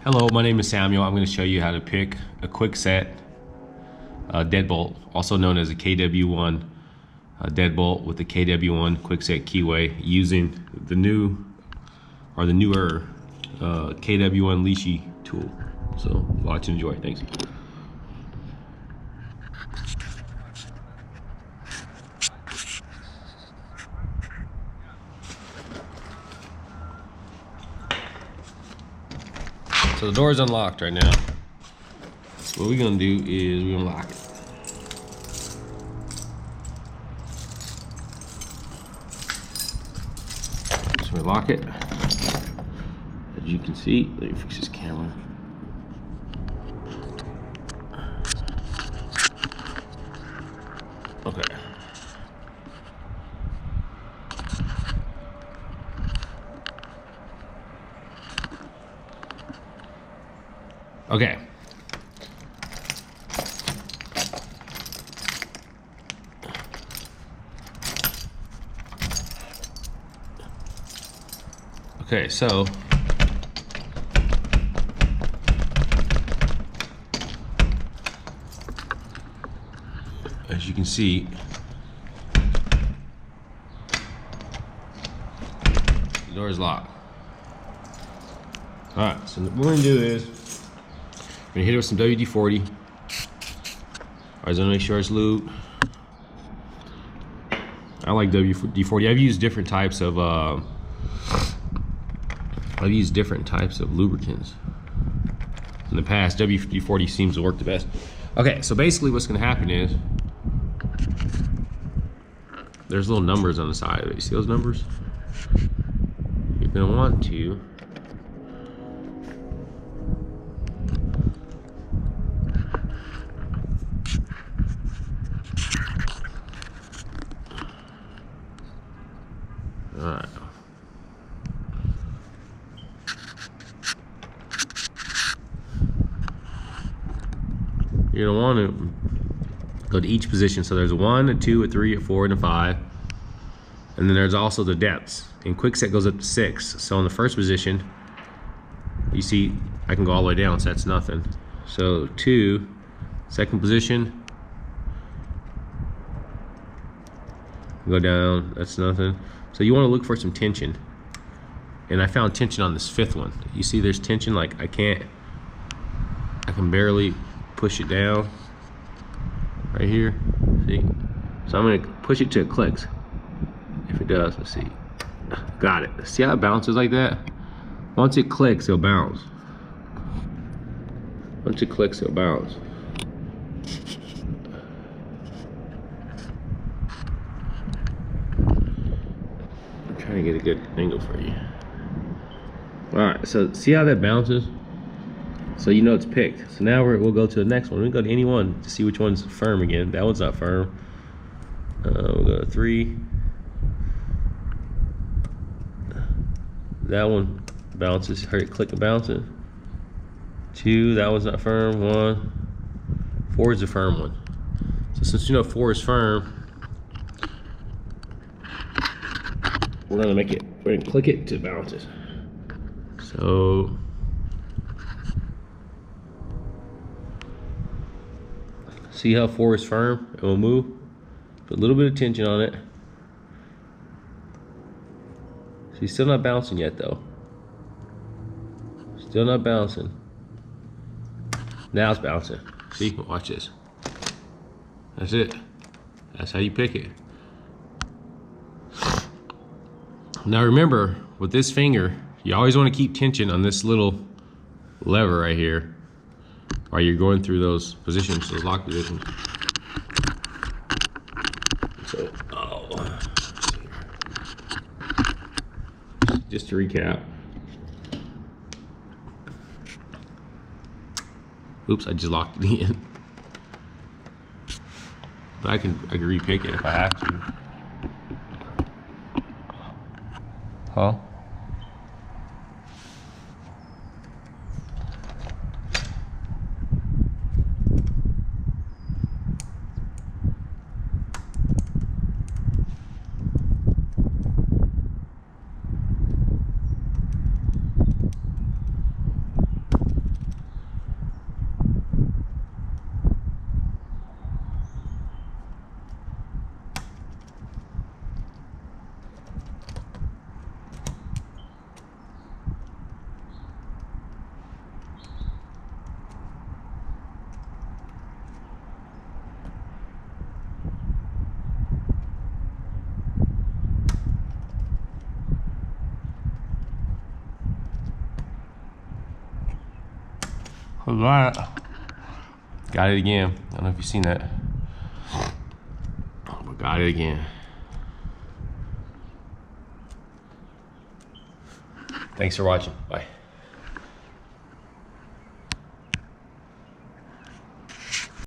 Hello, my name is Samuel. I'm going to show you how to pick a quick set deadbolt, also known as a Kw1 deadbolt with the Kw1 quick set keyway using the newer Kw1 Lishi tool. So watch and enjoy. Thanks. So the door is unlocked right now. What we're gonna do is we're gonna lock it. So we lock it. As you can see, let me fix this camera. Okay. Okay. Okay, so as you can see, the door is locked. All right, so what we're gonna do is we're gonna hit it with some WD-40. I was gonna make sure it's lubed. I like WD-40. I've used different types of lubricants in the past. WD-40 seems to work the best. Okay, so basically what's gonna happen is there's little numbers on the side of it. You see those numbers? You're gonna want to alright. You're gonna want to go to each position. So there's a 1, a 2, a 3, a 4, and a 5. And then there's also the depths. And quickset goes up to 6. So in the first position, you see I can go all the way down, so that's nothing. So 2, second position, go down, that's nothing. So you want to look for some tension. And I found tension on this 5th one. You see there's tension, like I can barely push it down right here. See? So I'm gonna push it till it clicks. If it does, let's see. Got it. See how it bounces like that? Once it clicks, it'll bounce. Once it clicks, it'll bounce. I'm trying to get a good angle for you. Alright, so see how that bounces? So you know it's picked. So now we'll go to the next one. We can go to any one to see which one's firm again. That one's not firm. We'll go to 3. That one bounces. Heard it click and bouncing. 2, that one's not firm. 1. 4 is the firm one. So since you know 4 is firm, we're gonna click it till it bounces. So see how 4 is firm? It will move. Put a little bit of tension on it. So he's still not bouncing yet though. Still not bouncing. Now it's bouncing. See, watch this. That's it. That's how you pick it. Now remember, with this finger, you always want to keep tension on this little lever right here while you're going through those positions, those lock positions. So, just to recap. Oops, I just locked it in. But I can repick it if I have to. Huh? Got it again. I don't know if you've seen that. But got it again. Thanks for watching. Bye.